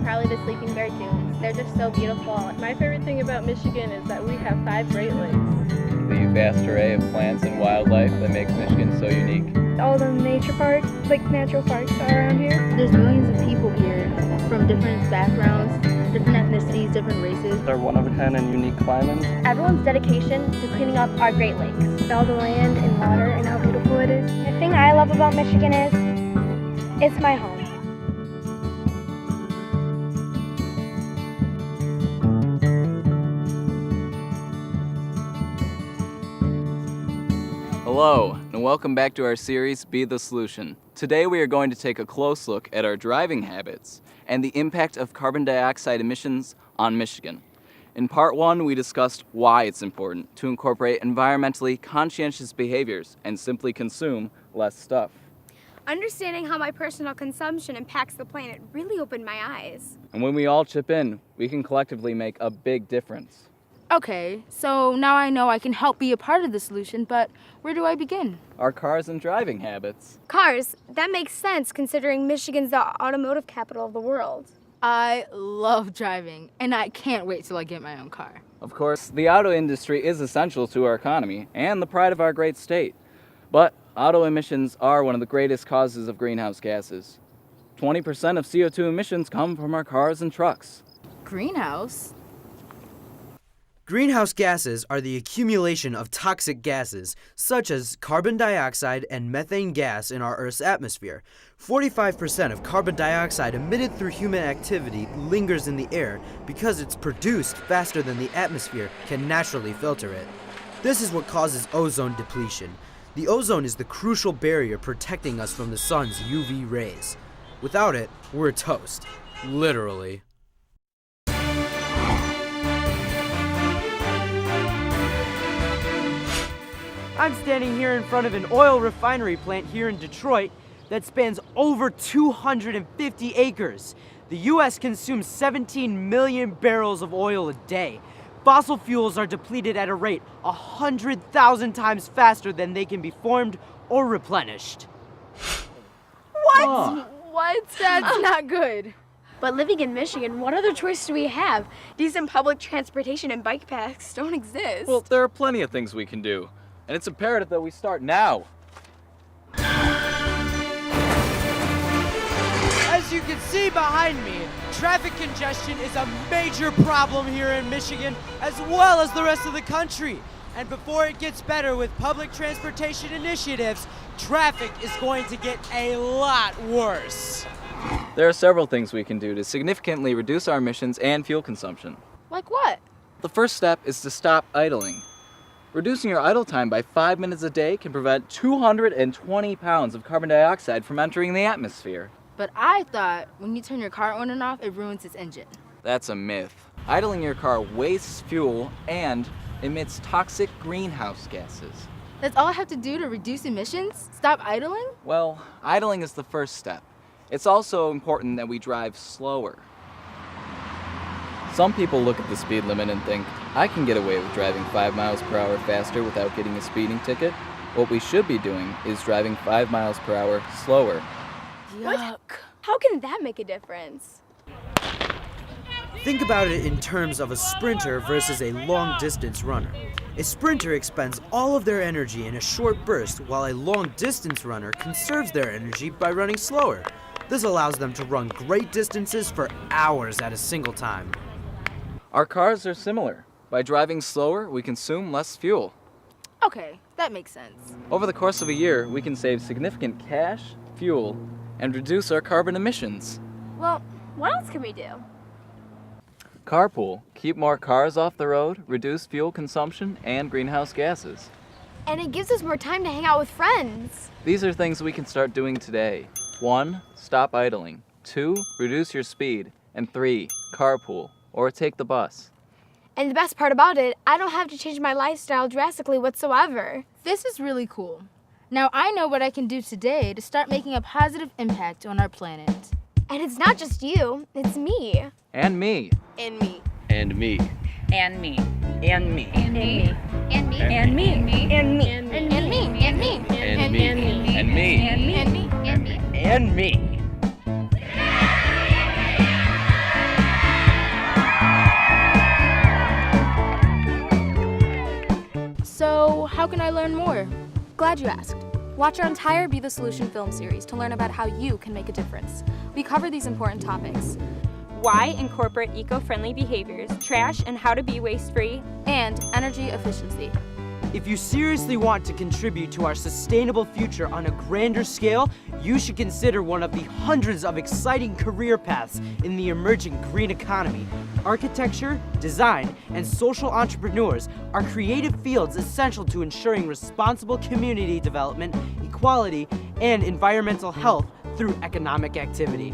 probably the Sleeping Bear Dunes. They're just so beautiful. My favorite thing about Michigan is that we have 5 Great Lakes. The vast array of plants and wildlife that makes Michigan so unique. All the nature parks, like natural parks are around here. There's millions of people here from different backgrounds, different ethnicities, different races. Our one-of-a-kind and unique climate. Everyone's dedication to cleaning up our Great Lakes. All the land and water and how beautiful it is. The thing I love about Michigan is it's my home. Hello, and welcome back to our series, Be the Solution. Today we are going to take a close look at our driving habits and the impact of carbon dioxide emissions on Michigan. In part 1, we discussed why it's important to incorporate environmentally conscientious behaviors and simply consume less stuff. Understanding how my personal consumption impacts the planet really opened my eyes. And when we all chip in, we can collectively make a big difference. Okay, so now I know I can help be a part of the solution, but where do I begin? Our cars and driving habits. Cars, that makes sense considering Michigan's the automotive capital of the world. I love driving, and I can't wait till I get my own car. Of course, the auto industry is essential to our economy and the pride of our great state. But auto emissions are one of the greatest causes of greenhouse gases. 20% of CO2 emissions come from our cars and trucks. Greenhouse? Greenhouse gases are the accumulation of toxic gases, such as carbon dioxide and methane gas in our Earth's atmosphere. 45% of carbon dioxide emitted through human activity lingers in the air because it's produced faster than the atmosphere can naturally filter it. This is what causes ozone depletion. The ozone is the crucial barrier protecting us from the sun's UV rays. Without it, we're toast. Literally. I'm standing here in front of an oil refinery plant here in Detroit that spans over 250 acres. The U.S. consumes 17 million barrels of oil a day. Fossil fuels are depleted at a rate 100,000 times faster than they can be formed or replenished. What? What? That's not good. But living in Michigan, what other choice do we have? Decent public transportation and bike paths don't exist. Well, there are plenty of things we can do, and it's imperative that we start now. As you can see behind me, traffic congestion is a major problem here in Michigan as well as the rest of the country. And before it gets better with public transportation initiatives, traffic is going to get a lot worse. There are several things we can do to significantly reduce our emissions and fuel consumption. Like what? The first step is to stop idling. Reducing your idle time by 5 minutes a day can prevent 220 pounds of carbon dioxide from entering the atmosphere. But I thought when you turn your car on and off, it ruins its engine. That's a myth. Idling your car wastes fuel and emits toxic greenhouse gases. That's all I have to do to reduce emissions? Stop idling? Well, idling is the first step. It's also important that we drive slower. Some people look at the speed limit and think, I can get away with driving 5 miles per hour faster without getting a speeding ticket. What we should be doing is driving 5 miles per hour slower. Yuck. How can that make a difference? Think about it in terms of a sprinter versus a long-distance runner. A sprinter expends all of their energy in a short burst, while a long-distance runner conserves their energy by running slower. This allows them to run great distances for hours at a single time. Our cars are similar. By driving slower, we consume less fuel. Okay, that makes sense. Over the course of a year, we can save significant cash, fuel, and reduce our carbon emissions. Well, what else can we do? Carpool. Keep more cars off the road, reduce fuel consumption and greenhouse gases. And it gives us more time to hang out with friends. These are things we can start doing today. 1. Stop idling. 2. Reduce your speed. And 3. Carpool, or take the bus. And the best part about it, I don't have to change my lifestyle drastically whatsoever. This is really cool. Now I know what I can do today to start making a positive impact on our planet. And it's not just you, it's me. And me. And me. And me. And me. And me. And me. And me. And me. And me. And me. And me. And me. And me. And me. And me. And me. And me. And me. So, how can I learn more? Glad you asked. Watch our entire Be the Solution film series to learn about how you can make a difference. We cover these important topics. Why incorporate eco-friendly behaviors, trash and how to be waste-free, and energy efficiency. If you seriously want to contribute to our sustainable future on a grander scale, you should consider one of the hundreds of exciting career paths in the emerging green economy. Architecture, design, and social entrepreneurs are creative fields essential to ensuring responsible community development, equality, and environmental health through economic activity.